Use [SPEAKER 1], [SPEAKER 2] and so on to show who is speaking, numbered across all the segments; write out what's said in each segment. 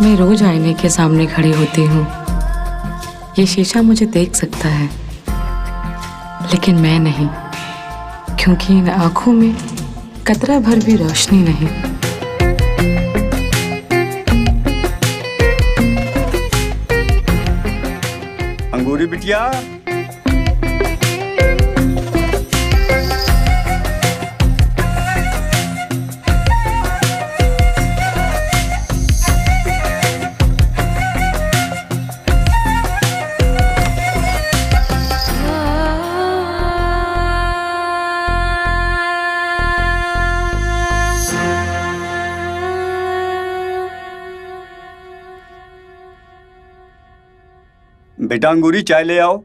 [SPEAKER 1] मैं रोज आईने के सामने खड़ी होती हूँ। ये शीशा मुझे देख सकता है, लेकिन मैं नहीं, क्योंकि इन आंखों में कतरा भर भी रोशनी नहीं।
[SPEAKER 2] अंगूरी बिटिया, बेटा अंगूरी चाय ले आओ।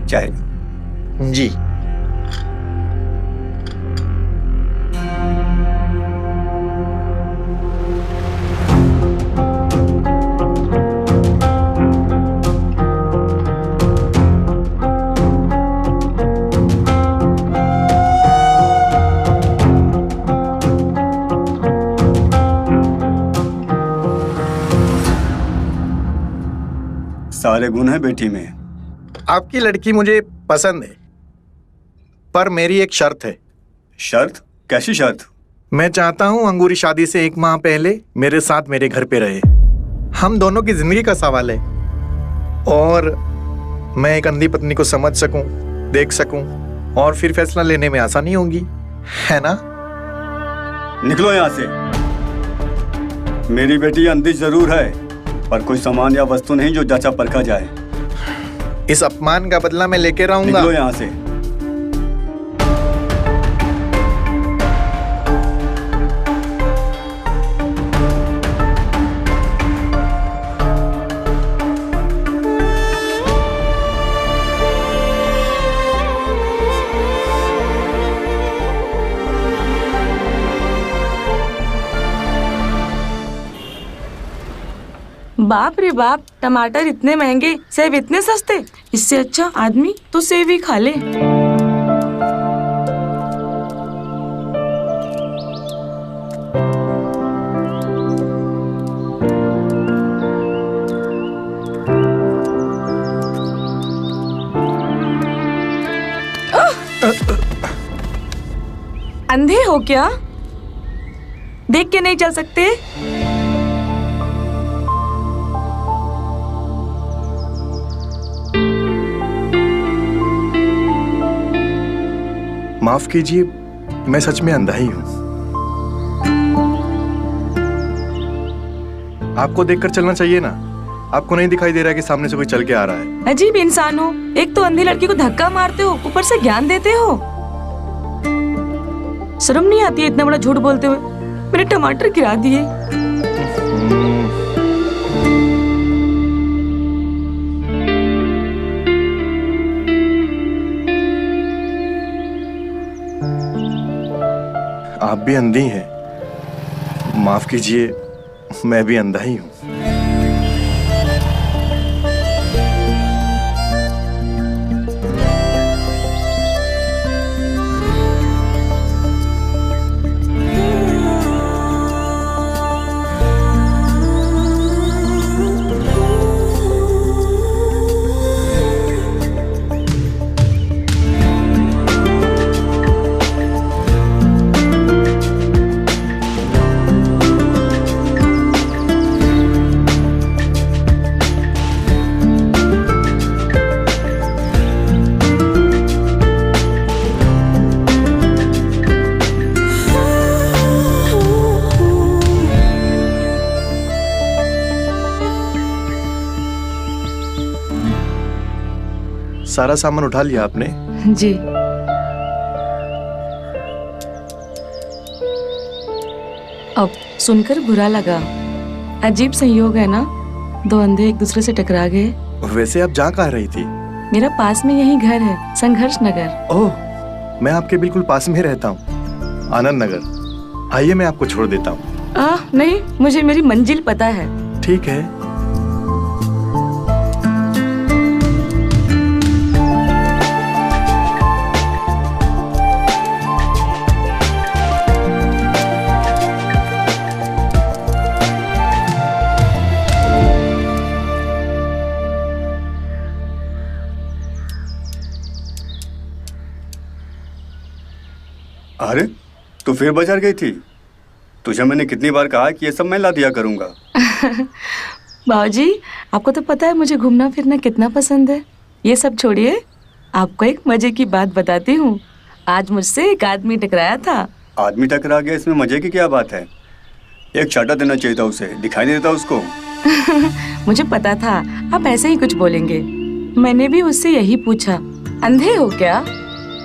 [SPEAKER 2] चाय
[SPEAKER 3] जी।
[SPEAKER 2] सारे गुण हैं बेटी में।
[SPEAKER 3] आपकी लड़की मुझे पसंद है, पर मेरी एक शर्त है।
[SPEAKER 2] शर्त? कैसी शर्त?
[SPEAKER 3] मैं चाहता हूँ अंगूरी शादी से 1 माह पहले मेरे साथ मेरे घर पे रहे। हम दोनों की जिंदगी का सवाल है, और मैं एक अंधी पत्नी को समझ सकूं, देख सकूं, और फिर फैसला लेने में आसानी होगी, है ना?
[SPEAKER 2] निकलो यहाँ से। मेरी बेटी अंधी जरूर है, पर कोई सामान या वस्तु नहीं जो जचा परखा जाए।
[SPEAKER 3] इस अपमान का बदला मैं लेके रहूंगा।
[SPEAKER 2] निकलो यहाँ से।
[SPEAKER 1] बाप रे बाप, टमाटर इतने महंगे, सेब इतने सस्ते। इससे अच्छा आदमी तो सेब ही खा ले। अंधे हो क्या? देख के नहीं चल सकते?
[SPEAKER 3] माफ कीजिए, मैं सच में अंधा ही हूं। आपको देखकर चलना चाहिए ना। आपको नहीं दिखाई दे रहा कि सामने से कोई चल के आ रहा है?
[SPEAKER 1] अजीब इंसान हो, एक तो अंधी लड़की को धक्का मारते हो, ऊपर से ज्ञान देते हो। शर्म नहीं आती है इतना बड़ा झूठ बोलते हुए? मेरे टमाटर गिरा दिए।
[SPEAKER 3] आप भी अंधी हैं। माफ कीजिए, मैं भी अंधा ही हूं। सारा सामान उठा लिया आपने?
[SPEAKER 1] जी। अब सुनकर बुरा लगा। अजीब संयोग है ना, दो अंधे एक दूसरे से टकरा गए।
[SPEAKER 3] वैसे आप जहाँ कहाँ रही थी?
[SPEAKER 1] मेरा पास में यही घर है, संघर्ष नगर।
[SPEAKER 3] ओह, मैं आपके बिल्कुल पास में रहता हूँ, आनंद नगर। आइए मैं आपको छोड़ देता हूँ।
[SPEAKER 1] नहीं, मुझे मेरी मंजिल पता है।
[SPEAKER 3] ठीक है।
[SPEAKER 2] अरे, तू फिर बाजार गई थी? तुझे मैंने कितनी बार कहा कि ये सब मैं ला दिया करूंगा।
[SPEAKER 1] बाबूजी, आपको तो पता है मुझे घूमना फिरना कितना पसंद है। ये सब छोड़िए, आपको एक मजे की बात बताती हूँ। आज मुझसे एक आदमी टकराया था।
[SPEAKER 2] आदमी टकरा गया, इसमें मजे की क्या बात है? एक चाटा देना चाहिए था उसे, दिखाई नहीं देता उसको।
[SPEAKER 1] मुझे पता था आप ऐसे ही कुछ बोलेंगे। मैंने भी उससे यही पूछा, अंधे हो क्या?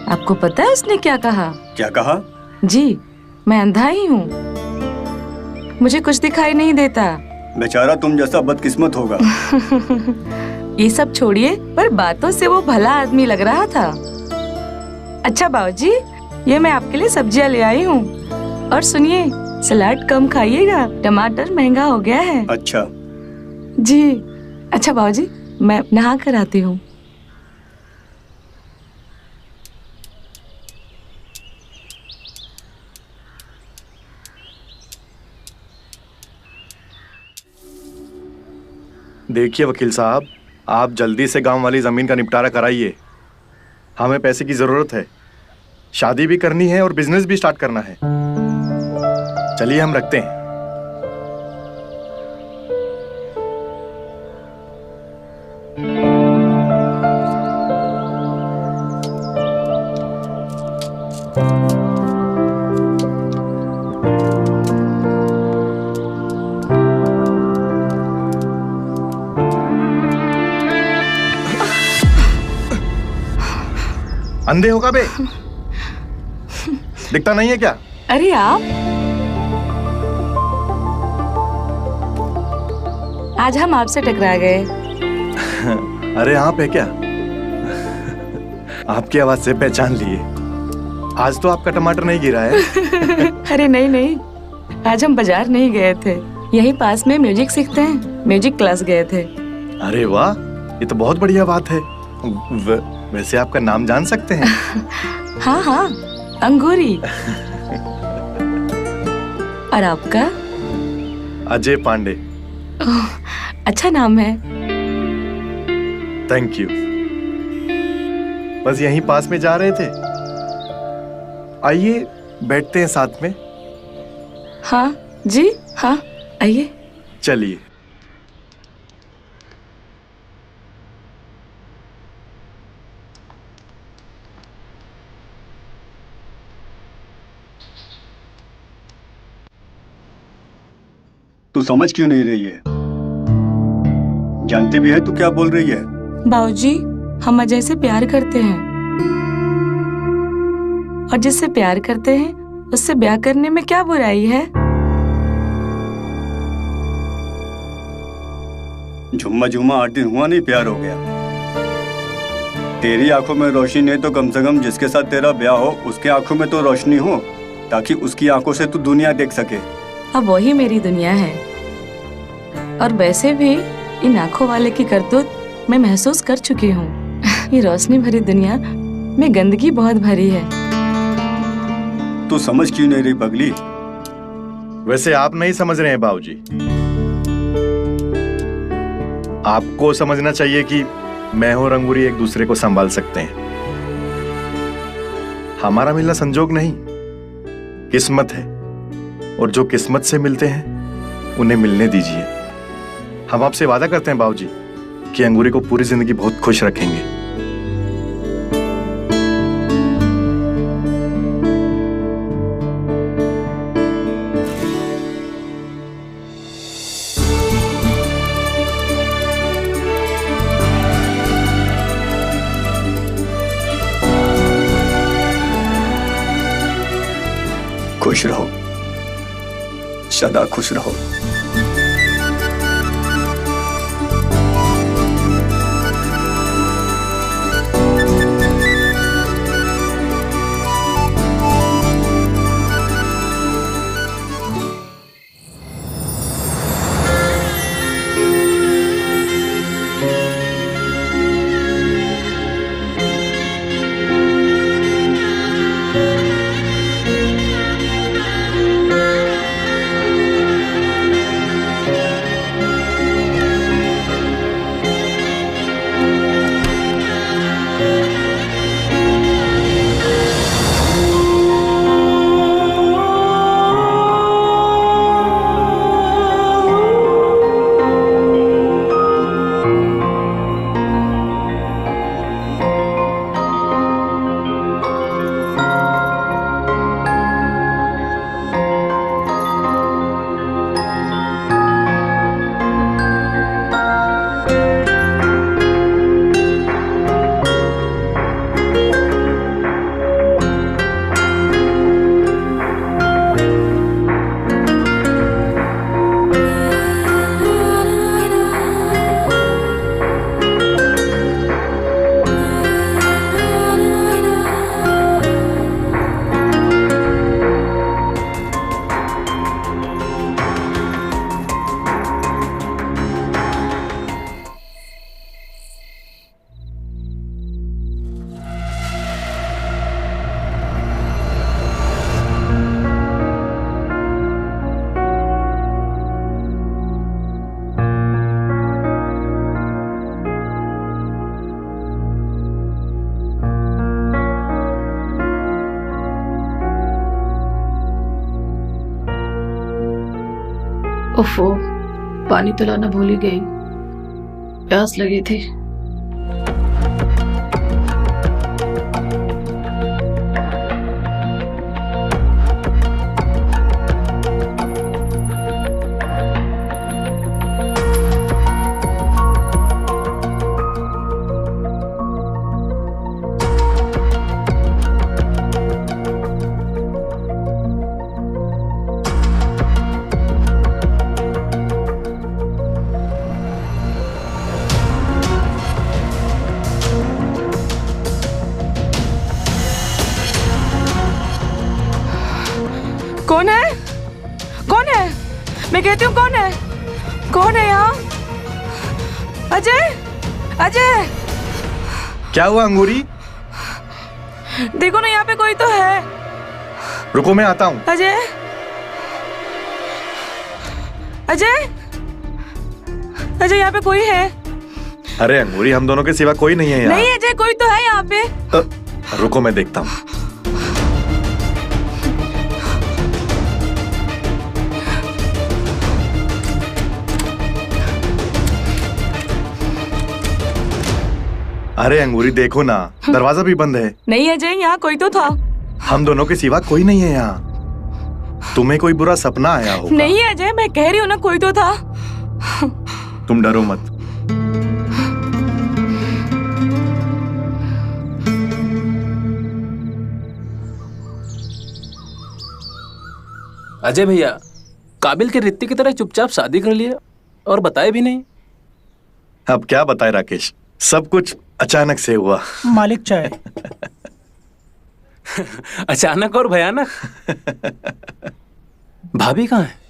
[SPEAKER 1] आपको पता है उसने क्या कहा?
[SPEAKER 2] क्या कहा?
[SPEAKER 1] जी, मैं अंधा ही हूँ, मुझे कुछ दिखाई नहीं देता।
[SPEAKER 2] बेचारा तुम जैसा बदकिस्मत होगा।
[SPEAKER 1] ये सब छोड़िए, पर बातों से वो भला आदमी लग रहा था। अच्छा बाबूजी, ये मैं आपके लिए सब्जियां ले आई हूँ। और सुनिए, सलाद कम खाइएगा, टमाटर महंगा हो गया है।
[SPEAKER 2] अच्छा
[SPEAKER 1] जी। अच्छा बाबूजी, मैं नहा कर आती हूँ।
[SPEAKER 3] देखिए वकील साहब, आप जल्दी से गांव वाली जमीन का निपटारा कराइए। हमें पैसे की जरूरत है, शादी भी करनी है और बिजनेस भी स्टार्ट करना है। चलिए हम रखते हैं। अंधे होगा बे? दिखता नहीं है क्या?
[SPEAKER 1] अरे आप, आज हम आपसे टकरा गए।
[SPEAKER 3] अरे आप है क्या? आपकी आवाज से पहचान लिए। आज तो आपका टमाटर नहीं गिरा है।
[SPEAKER 1] अरे नहीं नहीं, आज हम बाजार नहीं गए थे, यहीं पास में म्यूजिक सीखते हैं, म्यूजिक क्लास गए थे।
[SPEAKER 3] अरे वाह, ये तो बहुत बढ़िया बात है। वैसे आपका नाम जान सकते हैं?
[SPEAKER 1] हाँ हाँ, अंगूरी। और आपका?
[SPEAKER 3] अजय पांडे।
[SPEAKER 1] अच्छा नाम है।
[SPEAKER 3] Thank you. बस यहीं पास में जा रहे थे, आइए बैठते हैं साथ में।
[SPEAKER 1] हाँ जी, हाँ आइए।
[SPEAKER 3] चलिए।
[SPEAKER 2] तू समझ क्यों नहीं रही है? जानती भी है तू क्या बोल रही है?
[SPEAKER 1] बाबूजी, हम अजय से प्यार करते हैं और जिससे प्यार करते हैं उससे ब्याह करने में क्या बुराई है?
[SPEAKER 2] झुम्मा झुम्मा 8 दिन हुआ नहीं प्यार हो गया। तेरी आंखों में रोशनी नहीं तो कम से कम जिसके साथ तेरा ब्याह हो उसके आंखों में तो रोशनी हो, ताकि उसकी आंखों से तू दुनिया देख सके।
[SPEAKER 1] अब वही मेरी दुनिया है। और वैसे भी इन आंखों वाले की करतूत मैं महसूस कर चुकी हूँ। ये रोशनी भरी दुनिया में गंदगी बहुत भरी है।
[SPEAKER 2] तू समझ क्यों नहीं रही पगली?
[SPEAKER 3] वैसे आप नहीं समझ रहे हैं बाबूजी। आपको समझना चाहिए कि मैं और अंगूरी एक दूसरे को संभाल सकते हैं। हमारा मिलना संजोग नहीं, किस्मत है। और जो किस्मत से मिलते हैं उन्हें मिलने दीजिए। हम आपसे वादा करते हैं बाबूजी कि अंगूरी को पूरी जिंदगी बहुत खुश रखेंगे।
[SPEAKER 2] खुश रहो, सदा खुश रहो।
[SPEAKER 4] ओफो, पानी तो लाना भूल ही गई। प्यास लगी थी।
[SPEAKER 1] कौन है? कौन है? मैं कहती हूँ कौन है? कौन है यहाँ? अजय! अजय!
[SPEAKER 3] क्या हुआ अंगूरी?
[SPEAKER 1] देखो ना, यहाँ पे कोई तो है।
[SPEAKER 3] रुको, मैं आता हूँ।
[SPEAKER 1] अजय! अजय! अजय, यहाँ पे कोई है?
[SPEAKER 3] अरे अंगूरी, हम दोनों के सिवा कोई नहीं है यहाँ।
[SPEAKER 1] नहीं अजय, कोई तो है यहाँ पे।
[SPEAKER 3] रुको, मैं देखता हूँ। अरे अंगूरी देखो ना, दरवाजा भी बंद है।
[SPEAKER 1] नहीं अजय, यहाँ कोई तो था।
[SPEAKER 3] हम दोनों के सिवा कोई नहीं है यहाँ। तुम्हें कोई बुरा सपना आया होगा।
[SPEAKER 1] नहीं अजय, मैं कह रही हूँ ना, कोई तो था।
[SPEAKER 3] तुम डरो मत।
[SPEAKER 5] अजय भैया काबिल के रित्ती की तरह चुपचाप शादी कर लिया और बताए भी नहीं।
[SPEAKER 3] अब क्या बताए राकेश, सब कुछ अचानक से हुआ।
[SPEAKER 6] मालिक चाय।
[SPEAKER 5] अचानक और भयानक। भाभी कहाँ है?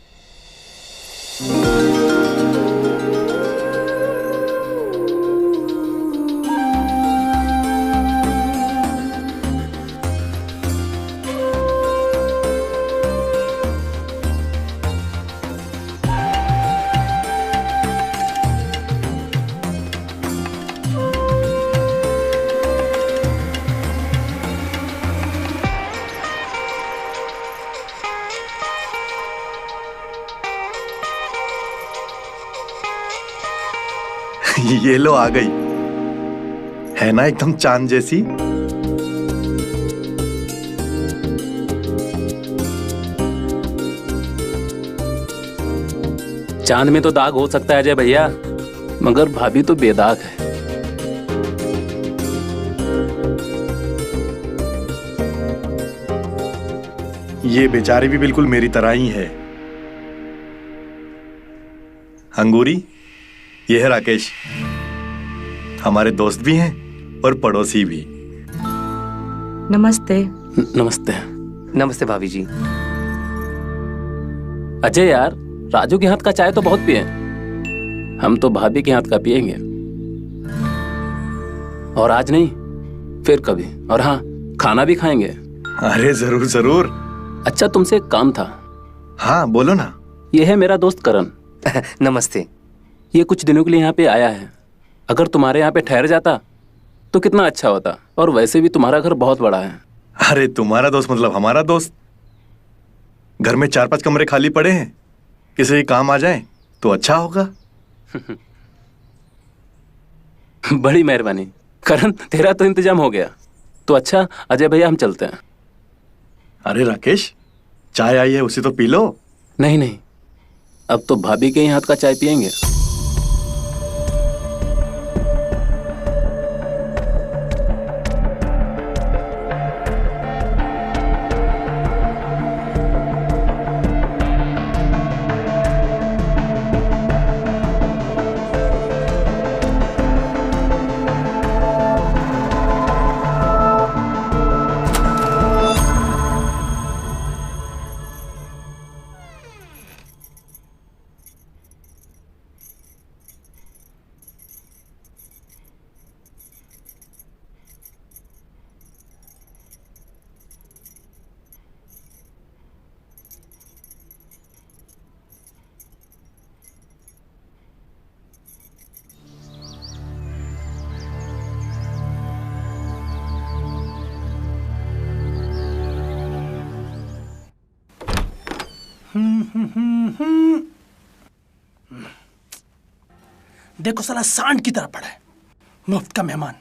[SPEAKER 3] ये लो आ गई, है ना एकदम चांद जैसी।
[SPEAKER 5] चांद में तो दाग हो सकता है अजय भैया, मगर भाभी तो बेदाग है।
[SPEAKER 3] ये बेचारी भी बिल्कुल मेरी तरह ही है। अंगूरी, ये है राकेश, हमारे दोस्त भी हैं और पड़ोसी भी।
[SPEAKER 1] नमस्ते।
[SPEAKER 5] नमस्ते।
[SPEAKER 7] नमस्ते भाभी जी।
[SPEAKER 5] अजय यार, राजू के हाथ का चाय तो बहुत पिए, हम तो भाभी के हाथ का पिएंगे। और आज नहीं, फिर कभी। और हाँ, खाना भी खाएंगे।
[SPEAKER 3] अरे जरूर जरूर।
[SPEAKER 5] अच्छा, तुमसे एक काम था।
[SPEAKER 3] हाँ बोलो ना।
[SPEAKER 5] ये है मेरा दोस्त करण।
[SPEAKER 7] नमस्ते।
[SPEAKER 5] ये कुछ दिनों के लिए यहाँ पे आया है। अगर तुम्हारे यहाँ पे ठहर जाता तो कितना अच्छा होता। और वैसे भी तुम्हारा घर बहुत बड़ा है।
[SPEAKER 3] अरे तुम्हारा दोस्त मतलब हमारा दोस्त। घर में 4-5 कमरे खाली पड़े हैं, किसी काम आ जाए तो अच्छा होगा।
[SPEAKER 5] बड़ी मेहरबानी करण, तेरा तो इंतजाम हो गया। तो अच्छा अजय भैया, हम चलते हैं।
[SPEAKER 3] अरे राकेश, चाय आई है, उसे तो पी लो।
[SPEAKER 5] नहीं नहीं, अब तो भाभी के ही हाथ का चाय पियेंगे।
[SPEAKER 6] देखो साला सांड की तरह पड़ा है, मुफ्त का मेहमान।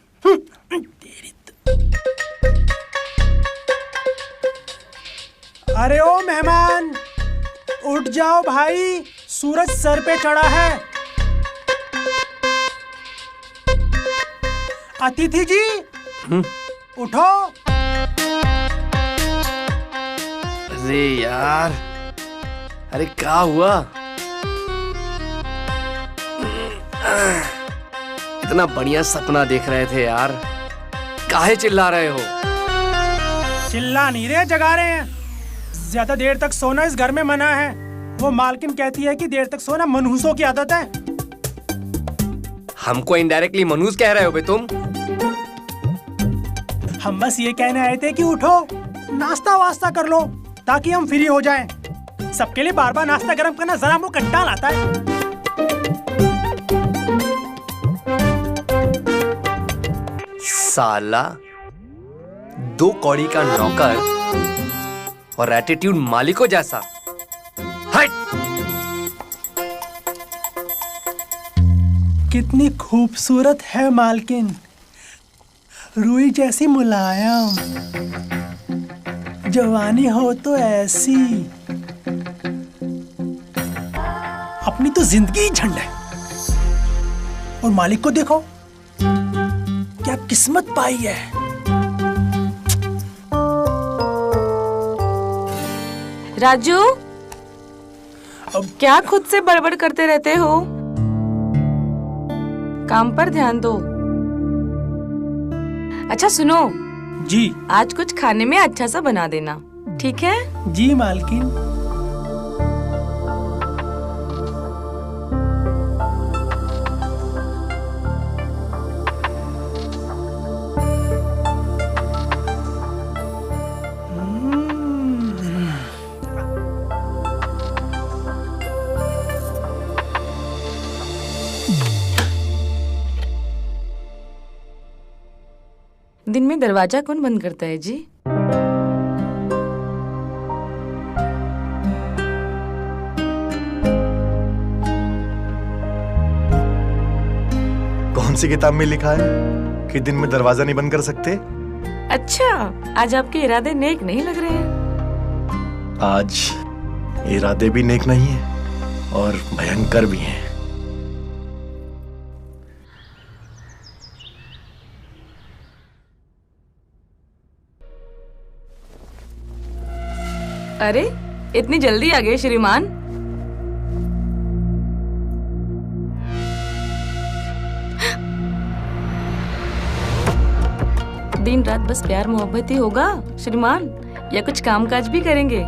[SPEAKER 6] अरे ओ मेहमान, उठ जाओ भाई, सूरज सर पे चढ़ा है। अतिथि जी उठो।
[SPEAKER 7] अरे यार, अरे क्या हुआ? इतना बढ़िया सपना देख रहे थे यार, काहे चिल्ला रहे हो?
[SPEAKER 6] चिल्ला नहीं रहे, जगा रहे हैं। ज्यादा देर तक सोना इस घर में मना है। वो मालकिन कहती है कि देर तक सोना मनहूसों की आदत है।
[SPEAKER 7] हमको इनडायरेक्टली मनहूस कह रहे हो बे तुम?
[SPEAKER 6] हम बस ये कहने आए थे कि उठो, नाश्ता वास्ता कर लो ताकि हम फ्री हो जाएं। सबके लिए बार बार नाश्ता गर्म करना जरा मुंह कंटाल आता है।
[SPEAKER 7] साला 2 कौड़ी का नौकर और एटीट्यूड मालिकों जैसा। हट!
[SPEAKER 6] कितनी खूबसूरत है मालकिन, रुई जैसी मुलायम, जवानी हो तो ऐसी। अपनी तो जिंदगी ही झंड है, और मालिक को देखो क्या किस्मत पाई है।
[SPEAKER 1] राजू,
[SPEAKER 6] अब
[SPEAKER 1] क्या खुद से बड़बड़ करते रहते हो? काम पर ध्यान दो। अच्छा सुनो,
[SPEAKER 6] जी
[SPEAKER 1] आज कुछ खाने में अच्छा सा बना देना, ठीक है?
[SPEAKER 6] जी मालकिन।
[SPEAKER 1] दिन में दरवाजा कौन बंद करता है जी?
[SPEAKER 3] कौन सी किताब में लिखा है कि दिन में दरवाजा नहीं बंद कर सकते?
[SPEAKER 1] अच्छा, आज आपके इरादे नेक नहीं लग रहे हैं।
[SPEAKER 3] आज इरादे भी नेक नहीं है और भयंकर भी हैं।
[SPEAKER 1] अरे, इतनी जल्दी आ गए श्रीमान? दिन रात बस प्यार मोहब्बत ही होगा श्रीमान, या कुछ कामकाज भी करेंगे?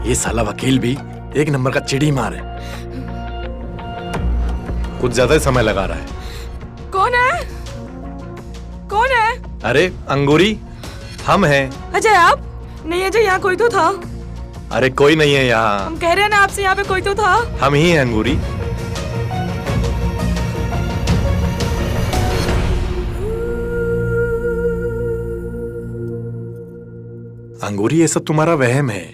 [SPEAKER 3] ये साला वकील भी एक नंबर का चिड़ी मार है, कुछ ज्यादा ही समय लगा रहा है।
[SPEAKER 1] कौन है? कौन है?
[SPEAKER 3] अरे अंगूरी, हम हैं।
[SPEAKER 1] अजय आप? नहीं अजय, यहाँ कोई तो था।
[SPEAKER 3] अरे कोई नहीं है यहाँ।
[SPEAKER 1] हम कह रहे हैं ना आपसे, यहाँ पे कोई तो था।
[SPEAKER 3] हम ही हैं अंगूरी। अंगूरी, ये सब तुम्हारा वहम है।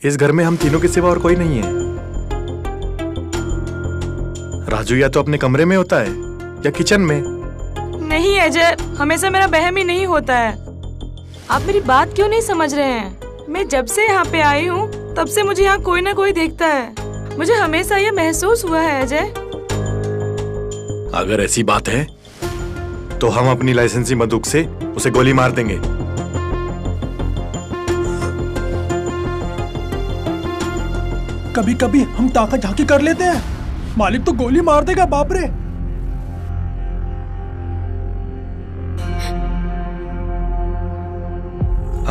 [SPEAKER 3] इस घर में हम तीनों के सिवा और कोई नहीं है। राजू या तो अपने कमरे में होता है या किचन में।
[SPEAKER 1] नहीं अजय, हमेशा मेरा वहम ही नहीं होता है। आप मेरी बात क्यों नहीं समझ रहे हैं? मैं जब से यहाँ पे आई हूँ तब से मुझे यहाँ कोई ना कोई देखता है। मुझे हमेशा ये महसूस हुआ है अजय।
[SPEAKER 3] अगर ऐसी बात है तो हम अपनी लाइसेंसी बंदूक से उसे गोली मार देंगे।
[SPEAKER 6] कभी कभी हम ताका झाकी कर लेते हैं, मालिक तो गोली मार देगा। बाप रे।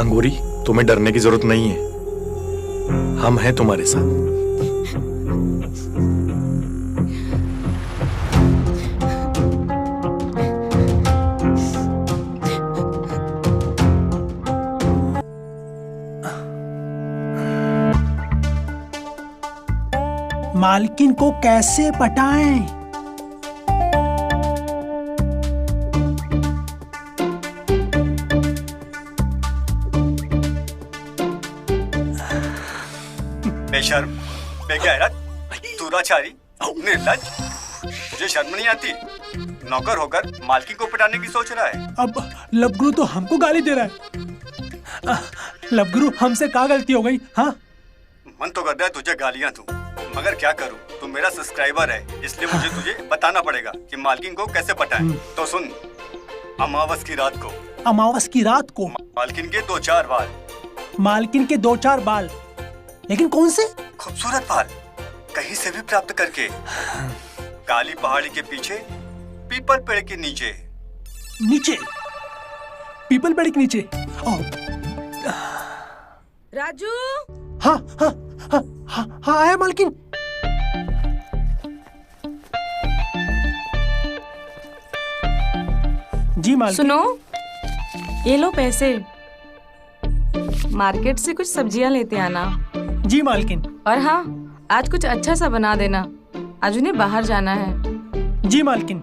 [SPEAKER 3] अंगूरी, तुम्हें डरने की जरूरत नहीं है, हम हैं तुम्हारे साथ।
[SPEAKER 6] मालकिन को कैसे पटाएं?
[SPEAKER 2] बेशर्म, बेगैरत, दुराचारी, निर्लज्ज, तुझे शर्म नहीं आती? नौकर होकर मालकिन को पिटाने की सोच रहा है।
[SPEAKER 6] अब लवगुरु तो हमको गाली दे रहा है। लवगुरु, हमसे क्या गलती हो गई? हाँ,
[SPEAKER 2] मन तो कर रहा है तुझे गालियां दूं, मगर क्या करूं? तू मेरा सब्सक्राइबर है, इसलिए मुझे तुझे बताना पड़ेगा कि मालकिन को कैसे पटाएं। तो सुन, अमावस की रात को,
[SPEAKER 6] अमावस की रात को
[SPEAKER 2] मालकिन के 2-4 बाल।
[SPEAKER 6] मालकिन के 2-4 बाल? लेकिन कौन से?
[SPEAKER 2] खूबसूरत बाल, कहीं से भी प्राप्त करके। काली पहाड़ी के पीछे, पीपल पेड़ के नीचे।
[SPEAKER 6] नीचे? पीपल पेड़ के नीचे?
[SPEAKER 1] राजू?
[SPEAKER 6] हाँ हाँ हाँ हाँ हाँ, आया मालकिन। जी मालकिन।
[SPEAKER 1] सुनो, ये लो पैसे, मार्केट से कुछ सब्जियां लेते आना।
[SPEAKER 6] जी मालकिन।
[SPEAKER 1] और हाँ, आज कुछ अच्छा सा बना देना, आज उन्हें बाहर जाना है।
[SPEAKER 6] जी मालकिन।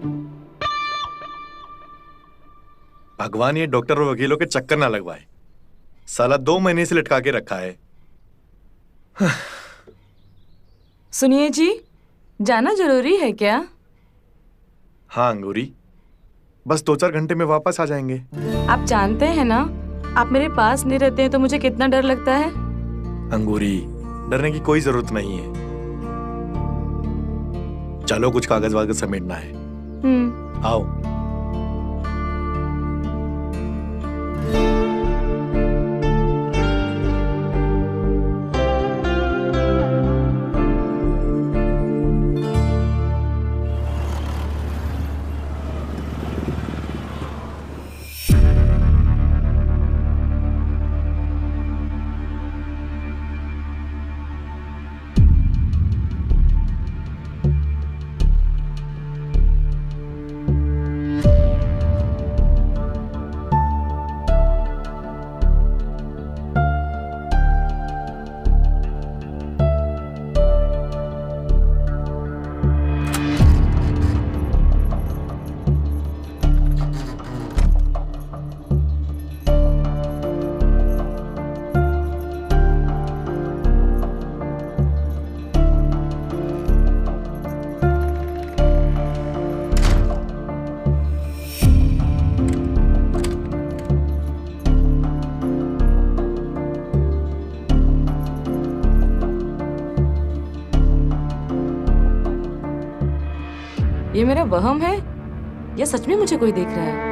[SPEAKER 3] भगवान ये डॉक्टर और वकीलों के चक्कर ना लगवाए, साला 2 महीने से लटका के रखा है।
[SPEAKER 1] सुनिए जी, जाना जरूरी है क्या?
[SPEAKER 3] हाँ अंगूरी, बस 2-4 घंटे में वापस आ जाएंगे।
[SPEAKER 1] आप जानते हैं ना, आप मेरे पास नहीं रहते हैं तो मुझे कितना डर लगता है।
[SPEAKER 3] अंगूरी, डरने की कोई जरूरत नहीं है। चलो कुछ कागज वागज समेटना है। आओ।
[SPEAKER 1] ये मेरा वहम है या सच में मुझे कोई देख रहा है?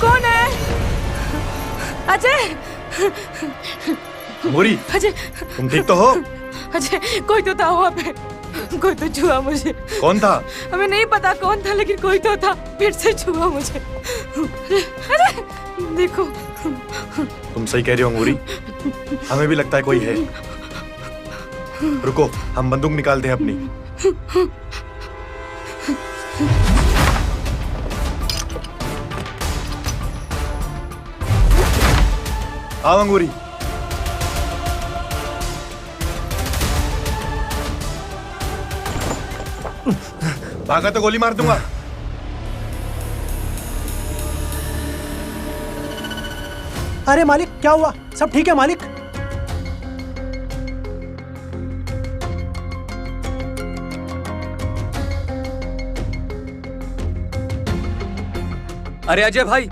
[SPEAKER 1] कौन है? अजय!
[SPEAKER 3] अंगूरी,
[SPEAKER 1] अजय!
[SPEAKER 3] तुम ठीक तो हो?
[SPEAKER 1] अजय, कोई तो था वहाँ पे, कोई तो छुआ मुझे।
[SPEAKER 3] कौन था?
[SPEAKER 1] हमें नहीं पता कौन था, लेकिन कोई तो था, फिर से छुआ मुझे। अरे देखो।
[SPEAKER 3] तुम सही कह रही हो अंगूरी, हमें भी लगता है कोई है। रुको, हम बंदूक निकालते हैं अपनी। आओ अंगूरी। भागा तो गोली मार दूंगा।
[SPEAKER 6] अरे मालिक, क्या हुआ? सब ठीक है मालिक?
[SPEAKER 7] अरे अजय भाई,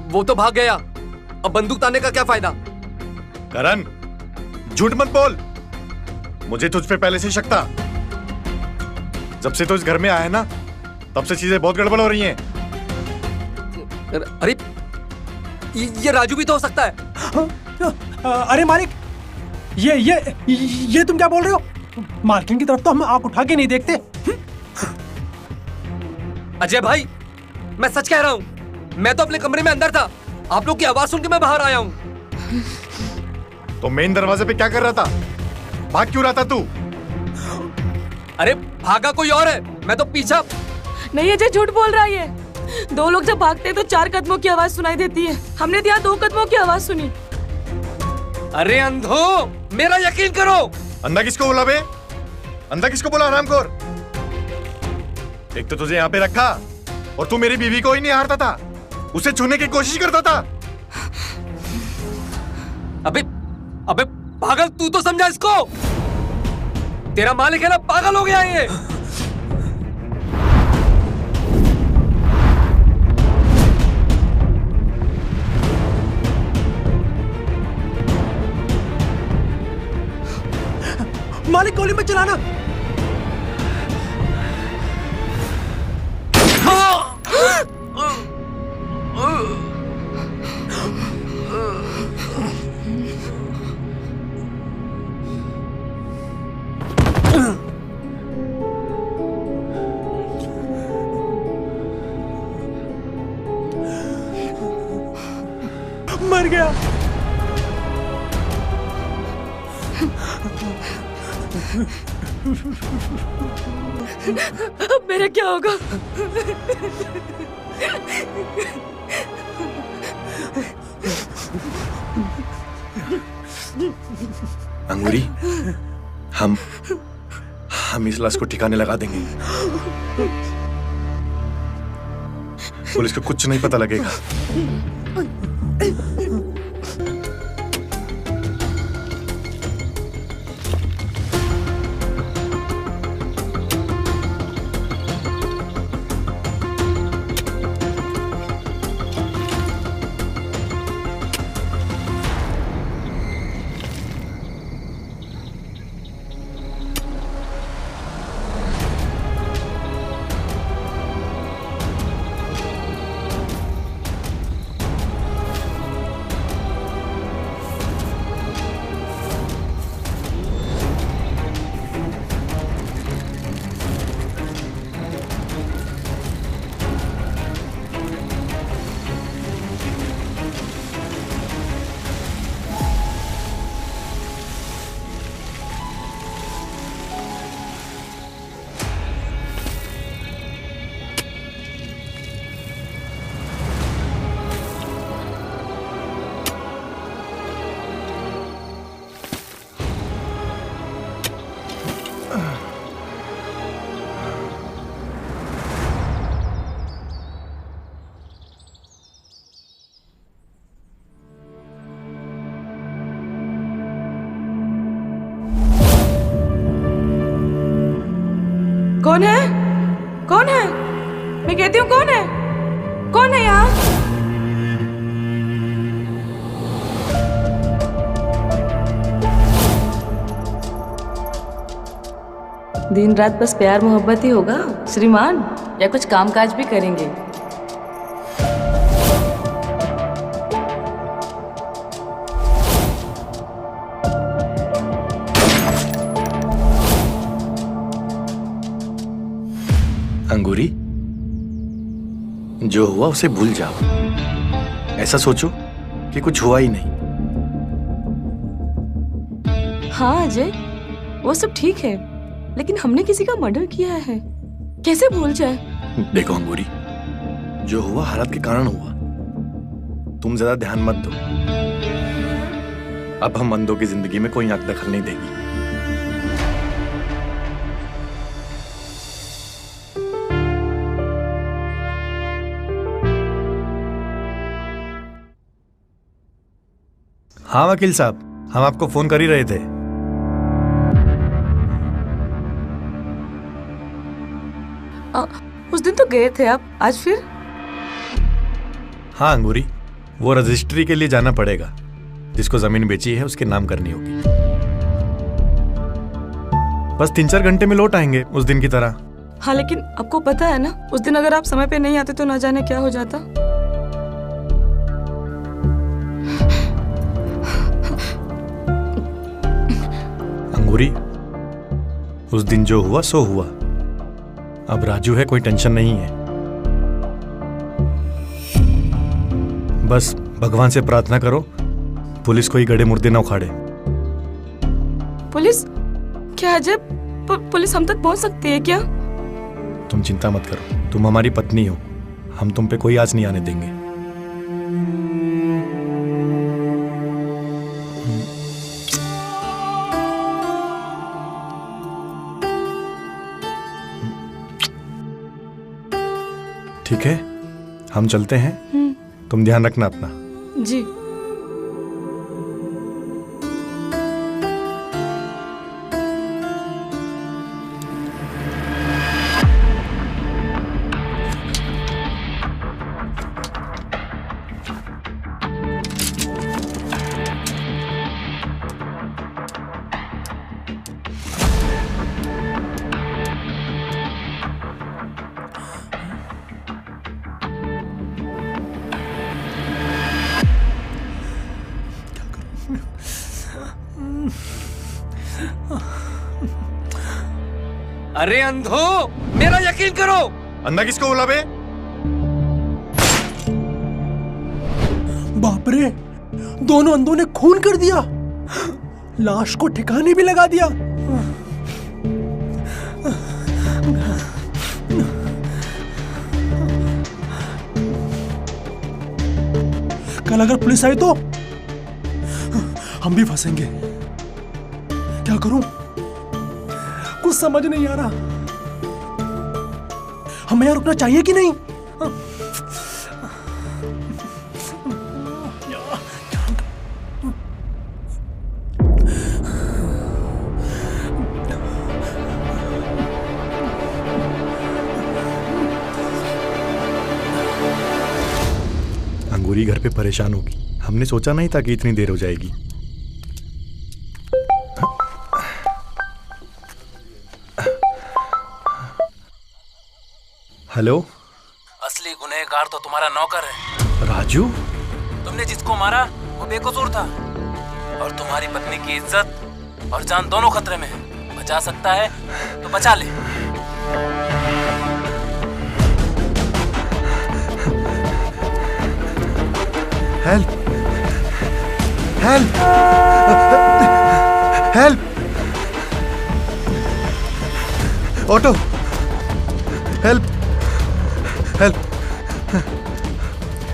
[SPEAKER 7] वो तो भाग गया। अब बंदूक ताने का क्या फायदा?
[SPEAKER 3] करण, झूठ मत बोल। मुझे तुझ पे पहले से शक था। जब से तो इस घर में आया है ना, तब से चीजें बहुत गड़बड़ हो रही हैं।
[SPEAKER 7] अरे ये राजू भी तो हो सकता है।
[SPEAKER 6] अरे मालिक, ये तुम क्या बोल रहे हो? मालकिन की तरफ तो हम आंख उठा के नहीं देखते।
[SPEAKER 7] अजय भाई, मैं सच कह रहा हूँ। मैं तो अपने कमरे में अंदर था, आप लोग की आवाज सुन के मैं बाहर आया हूँ।
[SPEAKER 3] तो मेन दरवाजे पे क्या कर रहा था? भाग क्यों रहा था तू?
[SPEAKER 7] अरे भागा कोई और है, मैं तो पीछा।
[SPEAKER 1] नहीं अजय, झूठ बोल रहा है ये। दो लोग जब भागते हैं तो 4 कदमों की आवाज सुनाई देती है। हमने तो यहाँ 2 कदमों की आवाज सुनी।
[SPEAKER 7] अरे अंधो, मेरा यकीन करो।
[SPEAKER 3] अंधा किसको बोला बे? अंधा किसको बोला हरामखोर? एक तो तुझे यहाँ पे रखा और तू मेरी बीवी को ही नहीं हारता था, उसे छूने की कोशिश करता था।
[SPEAKER 7] अबे अबे पागल, तू तो समझा इसको। तेरा मालिक है ना, पागल हो गया ये।
[SPEAKER 6] मालिक गोली मत चलाना। मर गया।
[SPEAKER 1] अब मेरा क्या होगा?
[SPEAKER 3] अंगूरी, हम इस लाश को ठिकाने लगा देंगे। पुलिस को कुछ नहीं पता लगेगा।
[SPEAKER 1] कौन है? कौन है? मैं कहती हूँ कौन है? कौन है यहाँ? दिन रात बस प्यार मोहब्बत ही होगा श्रीमान, या कुछ कामकाज भी करेंगे?
[SPEAKER 3] अंगूरी, जो हुआ उसे भूल जाओ। ऐसा सोचो कि कुछ हुआ ही नहीं।
[SPEAKER 1] हाँ अजय, वो सब ठीक है, लेकिन हमने किसी का मर्डर किया है, कैसे भूल जाए?
[SPEAKER 3] देखो अंगूरी, जो हुआ हालात के कारण हुआ, तुम ज्यादा ध्यान मत दो। अब हम अंधों की जिंदगी में कोई आंख दखल नहीं देगी। हाँ वकील साहब, हम आपको फोन कर ही रहे थे।
[SPEAKER 1] उस दिन तो गए थे आप, आज फिर?
[SPEAKER 3] हाँ अंगूरी, वो रजिस्ट्री के लिए जाना पड़ेगा। जिसको जमीन बेची है उसके नाम करनी होगी। बस 3-4 घंटे में लौट आएंगे उस दिन की तरह।
[SPEAKER 1] हाँ लेकिन आपको पता है ना, उस दिन अगर आप समय पे नहीं आते तो ना जाने क्या हो जाता।
[SPEAKER 3] अंगूरी, उस दिन जो हुआ सो हुआ। अब राजू है, कोई टेंशन नहीं है। बस भगवान से प्रार्थना करो पुलिस कोई गड़े मुर्दे ना उखाड़े।
[SPEAKER 1] पुलिस? क्या अजय, पुलिस हम तक पहुंच सकती है क्या?
[SPEAKER 3] तुम चिंता मत करो, तुम हमारी पत्नी हो, हम तुम पे कोई आँच नहीं आने देंगे। ठीक है, हम चलते हैं। तुम ध्यान रखना अपना।
[SPEAKER 1] जी।
[SPEAKER 7] अरे अंधो, मेरा यकीन करो।
[SPEAKER 3] अंधा किसको बोला बे?
[SPEAKER 6] बाप रे, दोनों अंधों ने खून कर दिया, लाश को ठिकाने भी लगा दिया। कल अगर पुलिस आई तो हम भी फंसेंगे। क्या करूं, कुछ समझ नहीं आ रहा। हमें यहाँ रुकना चाहिए कि नहीं?
[SPEAKER 3] अंगूरी घर पे परेशान होगी। हमने सोचा नहीं था कि इतनी देर हो जाएगी। हेलो।
[SPEAKER 5] असली गुनहगार तो तुम्हारा नौकर है
[SPEAKER 3] राजू।
[SPEAKER 5] तुमने जिसको मारा वो बेकसूर था और तुम्हारी पत्नी की इज्जत और जान दोनों खतरे में है। बचा सकता है तो बचा ले।
[SPEAKER 3] Help help help, auto, help help,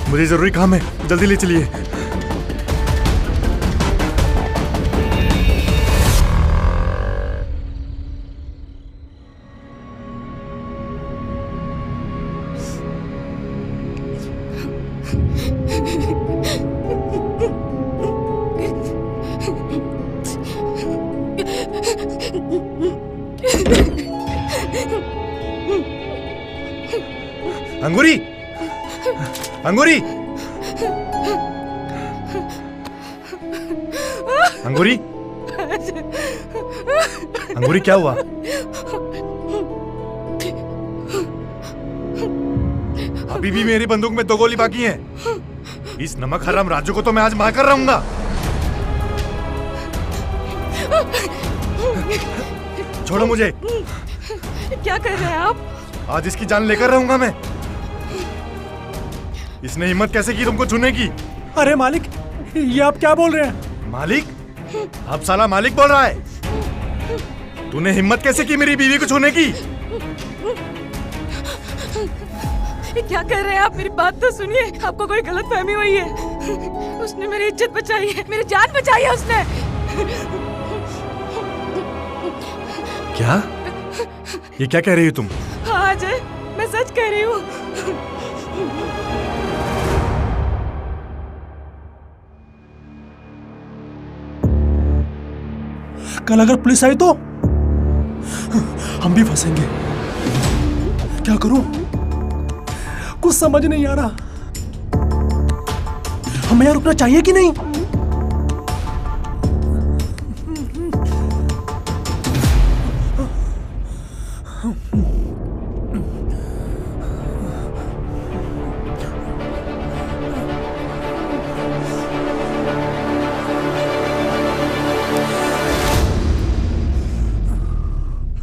[SPEAKER 3] मुझे जरूरी काम है, जल्दी ले चलिए। अंगूरी, अंगूरी, अंगूरी, अंगूरी, क्या हुआ? अभी भी मेरी बंदूक में 2 गोली बाकी है। इस नमक हराम राजू को तो मैं आज मार कर रहूंगा। छोड़ो मुझे।
[SPEAKER 1] क्या कर रहे हैं आप?
[SPEAKER 3] आज इसकी जान लेकर रहूंगा मैं। इसने हिम्मत कैसे की तुमको छूने की?
[SPEAKER 6] अरे मालिक, ये आप क्या बोल रहे हैं?
[SPEAKER 3] मालिक? अब साला मालिक बोल रहा है। तूने हिम्मत कैसे की मेरी बीवी को छूने की?
[SPEAKER 1] क्या कर रहे हैं आप? मेरी बात तो सुनिए। आपको कोई गलतफहमी हुई है। उसने मेरी इज्जत बचाई है, मेरी जान बचाई है उसने।
[SPEAKER 3] क्या? ये क्या कह रही हो तुम?
[SPEAKER 1] हाँ अजय, मैं सच कह रही हूँ।
[SPEAKER 6] कल अगर पुलिस आई तो हम भी फंसेंगे। क्या करूं, कुछ समझ नहीं आ रहा। हमें यहाँ रुकना चाहिए कि नहीं?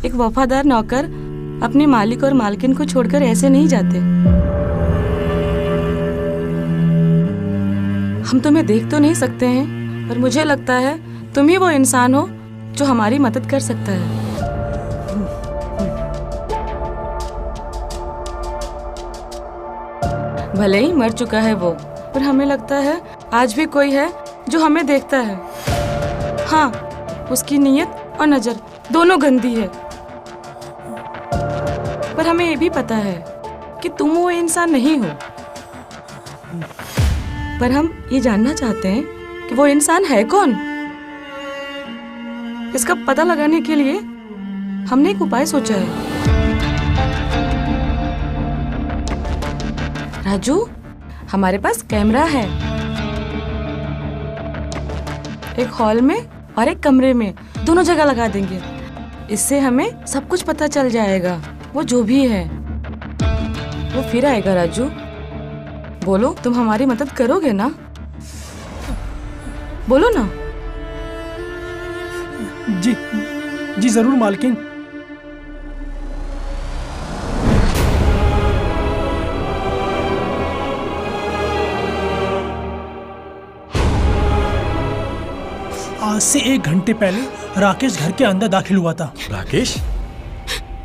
[SPEAKER 1] एक वफादार नौकर अपने मालिक और मालकिन को छोड़कर ऐसे नहीं जाते। हम तुम्हें देख तो नहीं सकते हैं, पर मुझे लगता है तुम ही वो इंसान हो जो हमारी मदद कर सकता है। भले ही मर चुका है वो, पर हमें लगता है आज भी कोई है जो हमें देखता है। हाँ, उसकी नीयत और नजर दोनों गंदी है, पर हमें ये भी पता है कि तुम वो इंसान नहीं हो, पर हम ये जानना चाहते हैं कि वो इंसान है कौन। इसका पता लगाने के लिए हमने एक उपाय सोचा है। राजू, हमारे पास कैमरा है, एक हॉल में और एक कमरे में, दोनों जगह लगा देंगे। इससे हमें सब कुछ पता चल जाएगा। वो जो भी है वो फिर आएगा। राजू, बोलो, तुम हमारी मदद करोगे ना? बोलो ना।
[SPEAKER 6] जी जी जरूर मालकिन। आज से 1 घंटे पहले राकेश घर के अंदर दाखिल हुआ था।
[SPEAKER 3] राकेश?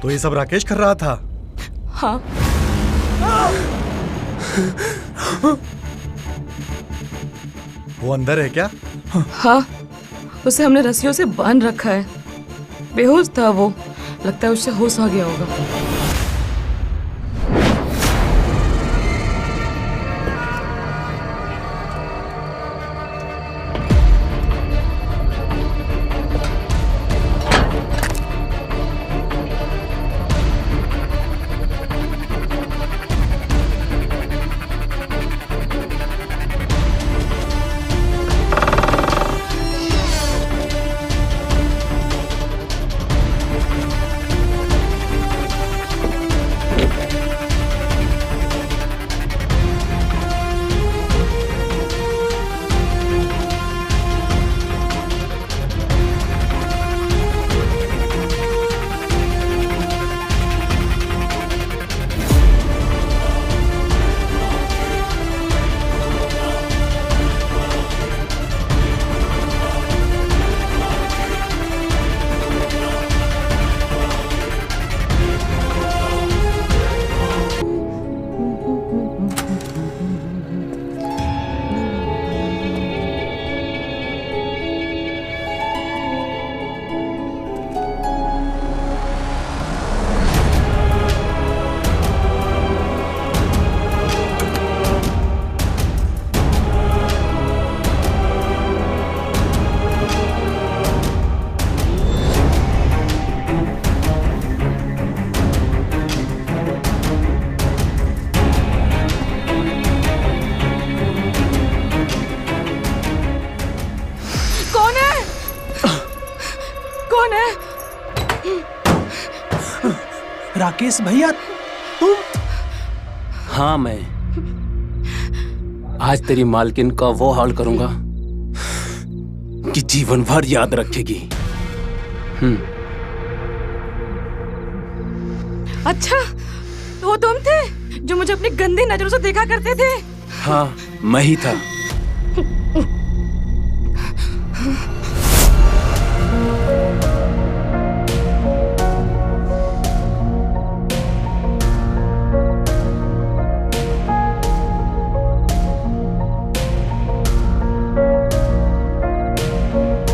[SPEAKER 3] तो ये सब राकेश कर रहा था?
[SPEAKER 1] हाँ।
[SPEAKER 3] वो अंदर है क्या?
[SPEAKER 1] हाँ, उसे हमने रस्सियों से बांध रखा है। बेहोश था वो, लगता है उससे होश आ गया होगा।
[SPEAKER 6] राकेश भैया, तुम?
[SPEAKER 5] हाँ, मैं आज तेरी मालकिन का वो हाल करूंगा कि जीवन भर याद रखेगी।
[SPEAKER 1] अच्छा, वो तुम थे जो मुझे अपनी गंदी नजरों से देखा करते थे?
[SPEAKER 5] हाँ, मैं ही था।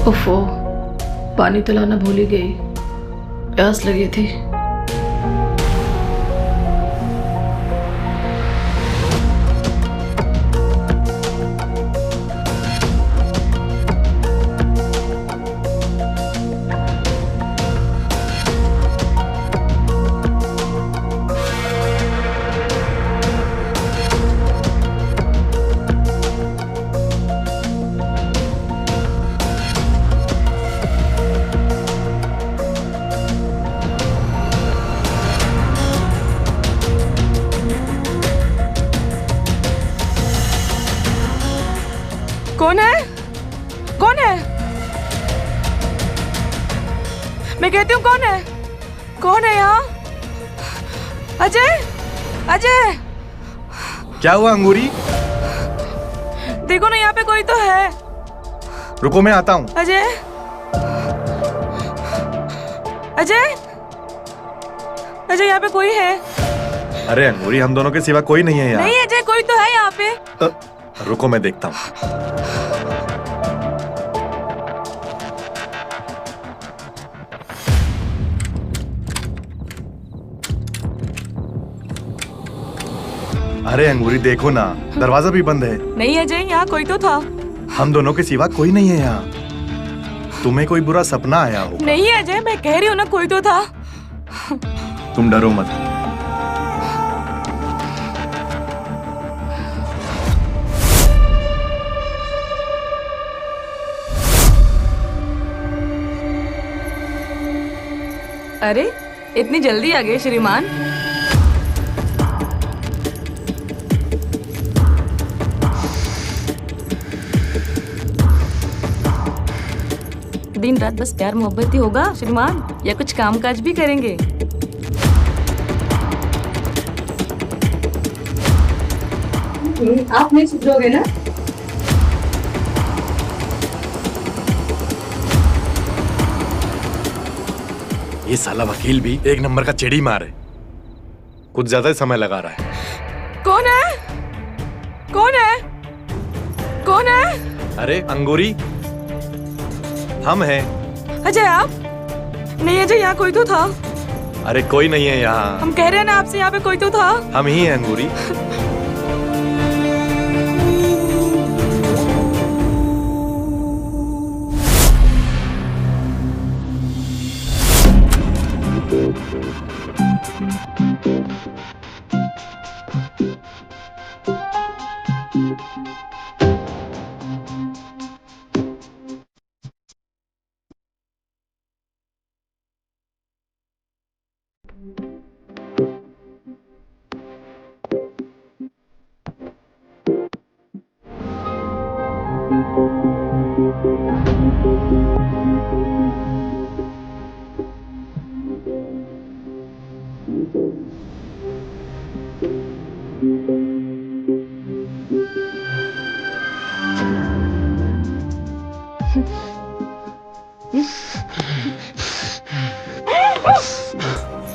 [SPEAKER 4] ओफो, पानी तो लाना भूल ही गई, प्यास लगी थी।
[SPEAKER 1] कौन है? कौन है? मैं कहती हूँ कौन है? कौन है यहाँ? अजय! अजय!
[SPEAKER 3] क्या हुआ अंगूरी?
[SPEAKER 1] देखो ना, यहाँ पे कोई तो है।
[SPEAKER 3] रुको, मैं आता हूँ।
[SPEAKER 1] अजय! अजय! अजय, यहाँ पे कोई है?
[SPEAKER 3] अरे अंगूरी, हम दोनों के सिवा कोई नहीं है यहाँ।
[SPEAKER 1] नहीं अजय, कोई तो है यहाँ पे।
[SPEAKER 3] रुको, मैं देखता हूँ। अरे अंगूरी देखो ना, दरवाजा भी बंद है।
[SPEAKER 1] नहीं अजय, यहाँ कोई तो था।
[SPEAKER 3] हम दोनों के सिवा कोई नहीं है यहाँ। तुम्हें कोई बुरा सपना आया हो?
[SPEAKER 1] नहीं अजय, मैं कह रही हूँ ना, कोई तो था।
[SPEAKER 3] तुम डरो मत।
[SPEAKER 1] अरे इतनी जल्दी आ गए श्रीमान। दिन रात बस प्यार मोहब्बत ही होगा श्रीमान, या कुछ काम काज भी करेंगे? आप नहीं सुधरोगे ना?
[SPEAKER 3] ये साला वकील भी एक नंबर का चिड़ी मार है, कुछ ज्यादा ही समय लगा रहा है।
[SPEAKER 1] कौन है? कौन है? कौन है?
[SPEAKER 3] अरे अंगूरी, हम हैं।
[SPEAKER 1] अजय आप? नहीं अजय, यहाँ कोई तो था।
[SPEAKER 3] अरे कोई नहीं है यहाँ।
[SPEAKER 1] हम कह रहे हैं ना आपसे, यहाँ पे कोई तो था।
[SPEAKER 3] हम ही हैं अंगूरी।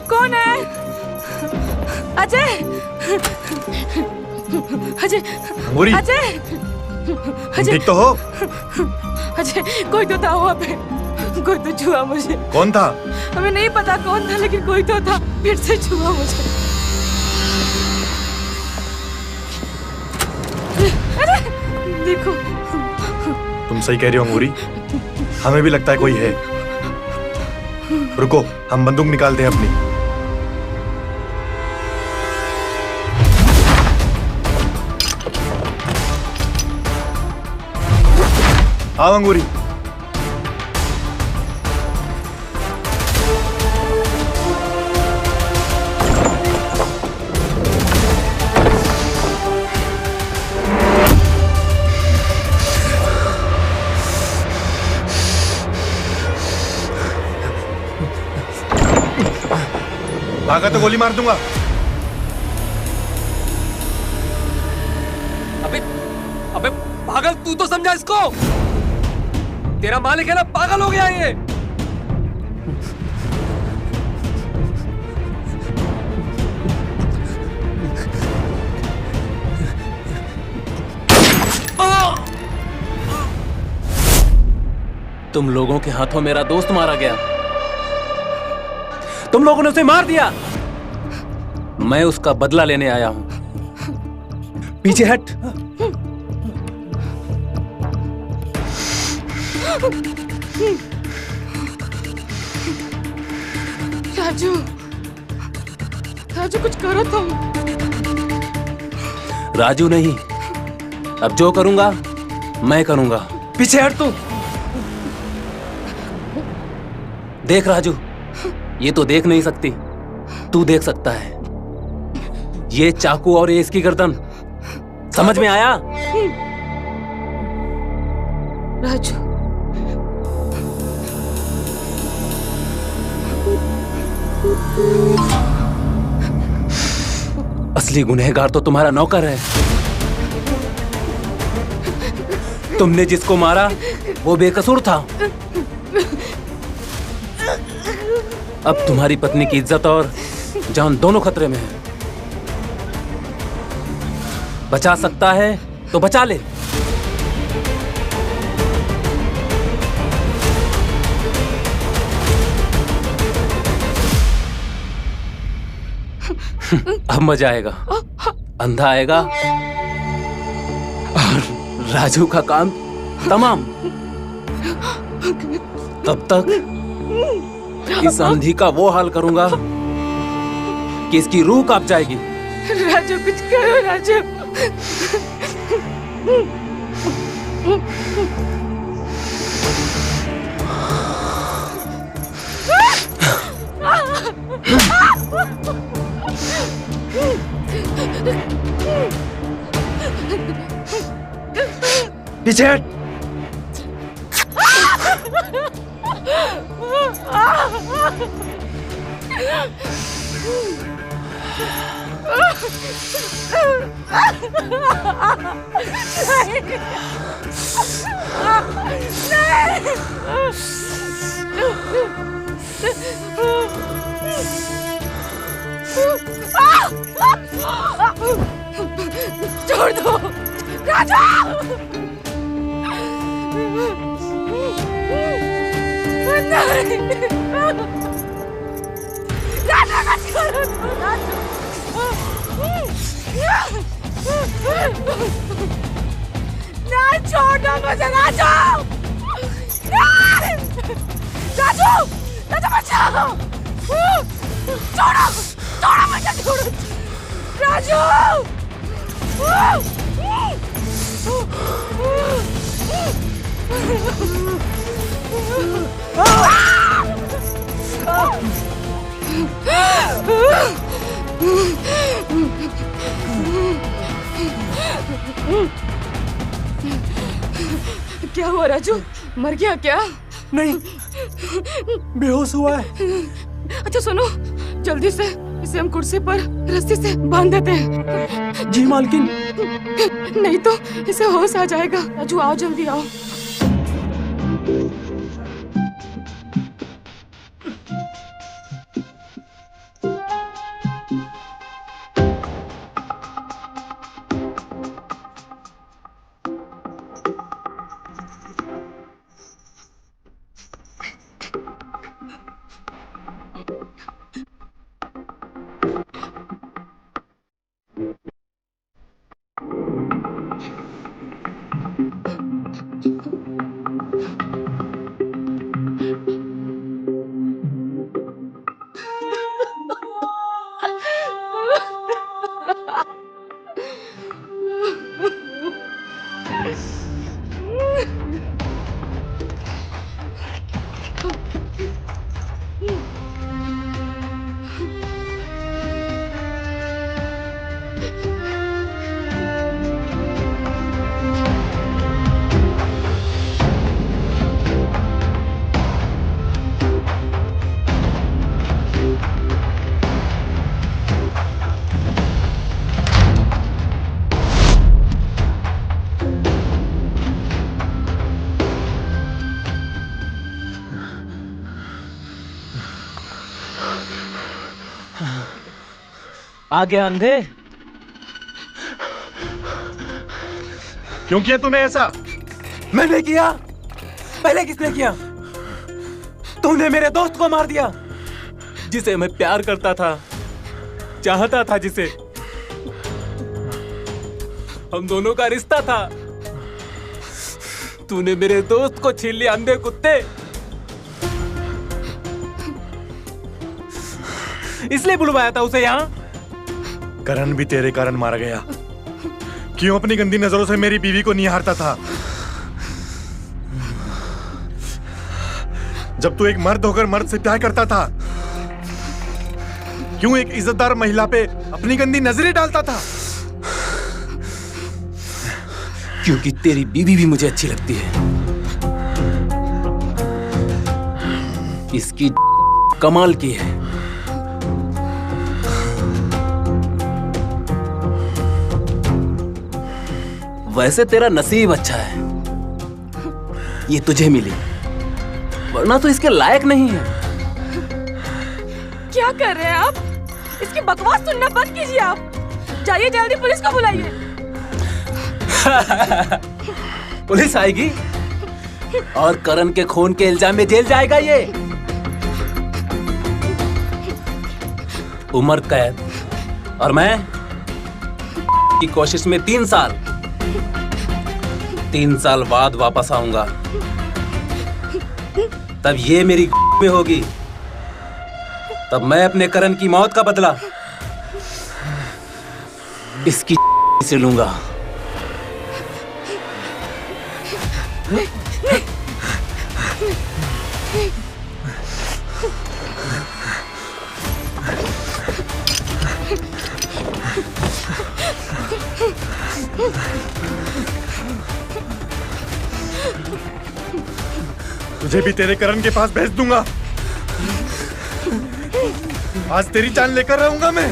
[SPEAKER 1] कौन है? अजय! अजय!
[SPEAKER 3] अंगूरी,
[SPEAKER 1] अजय!
[SPEAKER 3] तुम ठीक तो हो?
[SPEAKER 1] अजय, कोई तो था वहाँ पे, कोई तो छुआ मुझे।
[SPEAKER 3] कौन था?
[SPEAKER 1] हमें नहीं पता कौन था, लेकिन कोई तो था, फिर से छुआ मुझे। अरे देखो।
[SPEAKER 3] तुम सही कह रही हो अंगूरी, हमें भी लगता है कोई है। रुको, हम बंदूक निकालते हैं अपनी। आओ अंगूरी। भागा तो गोली मार दूंगा।
[SPEAKER 7] अबे पागल, तू तो समझा इसको। तेरा मालिक है ना, पागल हो गया ये। तुम लोगों के हाथों मेरा दोस्त मारा गया, तुम लोगों ने उसे मार दिया। मैं उसका बदला लेने आया हूं। पीछे हट।
[SPEAKER 1] राजू, राजू कुछ करो तुम।
[SPEAKER 5] राजू नहीं, अब जो करूंगा मैं करूंगा। पीछे हट तू। देख राजू, ये तो देख नहीं सकती, तू देख सकता है। ये चाकू और ये इसकी गर्दन, समझ में आया?
[SPEAKER 1] राजू,
[SPEAKER 5] असली गुनहगार तो तुम्हारा नौकर है। तुमने जिसको मारा वो बेकसूर था। अब तुम्हारी पत्नी की इज्जत और जान दोनों खतरे में है। बचा सकता है तो बचा ले। अब मजा आएगा। अंधा आएगा और राजू का काम तमाम। तब तक इस अंधी का वो हाल करूंगा कि इसकी रूह कांप जाएगी।
[SPEAKER 1] राजू कुछ करो राजू।
[SPEAKER 3] पीछे हट।
[SPEAKER 1] छोड़ दो राजू। नहीं छोड़ना मुझे राजू। राजू राजू बचाओ। छोड़ो छोड़ो मुझे छोड़ो राजू। क्या हुआ राजू? मर गया क्या?
[SPEAKER 6] नहीं, बेहोश हुआ है।
[SPEAKER 1] अच्छा सुनो, जल्दी से इसे हम कुर्सी पर रस्सी से बांध देते हैं।
[SPEAKER 6] जी मालकिन।
[SPEAKER 1] नहीं तो इसे होश आ जाएगा। राजू आओ, जल्दी आओ।
[SPEAKER 8] आ गया अंधे।
[SPEAKER 3] क्यों किया तूने ऐसा?
[SPEAKER 5] मैंने किया? पहले किसने किया? तूने मेरे दोस्त को मार दिया, जिसे मैं प्यार करता था, चाहता था, जिसे हम दोनों का रिश्ता था। तूने मेरे दोस्त को छीन लिया, अंधे कुत्ते। इसलिए बुलवाया था उसे यहाँ।
[SPEAKER 3] करण भी तेरे कारण मारा गया। क्यों अपनी गंदी नजरों से मेरी बीवी को निहारता था? जब तू एक मर्द होकर मर्द से प्यार करता था, क्यों एक इज्जतदार महिला पे अपनी गंदी नजरें डालता था?
[SPEAKER 5] क्योंकि तेरी बीवी भी मुझे अच्छी लगती है। इसकी कमाल की है। वैसे तेरा नसीब अच्छा है, ये तुझे मिली, वरना तो इसके लायक नहीं है।
[SPEAKER 1] क्या कर रहे हैं आप? इसकी बकवास सुनना बंद कीजिए आप। जाइए जल्दी पुलिस को बुलाइए।
[SPEAKER 5] पुलिस आएगी और करण के खून के इल्जाम में जेल जाएगा ये। उम्र कैद और मैं की कोशिश में 3 साल 3 साल बाद वापस आऊंगा, तब ये मेरी में होगी, तब मैं अपने करण की मौत का बदला इसकी से लूंगा।
[SPEAKER 3] तुझे भी तेरे करण के पास भेज दूंगा। आज तेरी जान लेकर रहूंगा मैं।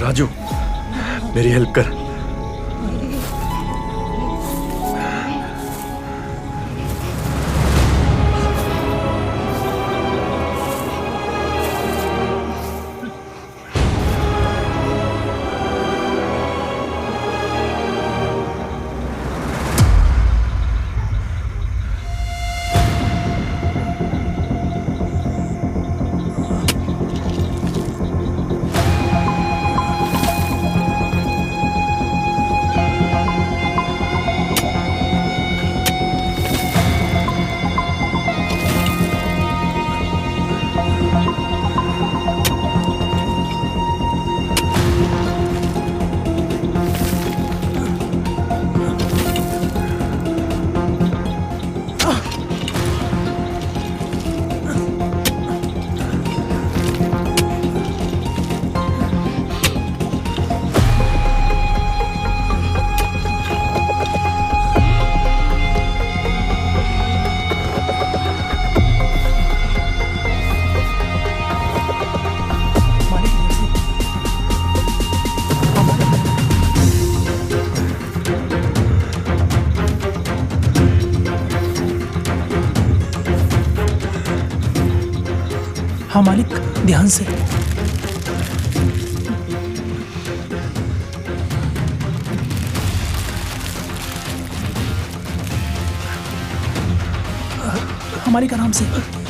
[SPEAKER 3] राजू, मेरी हेल्प कर।
[SPEAKER 6] हाँ मालिक, ध्यान से। हाँ मालिक, आराम से।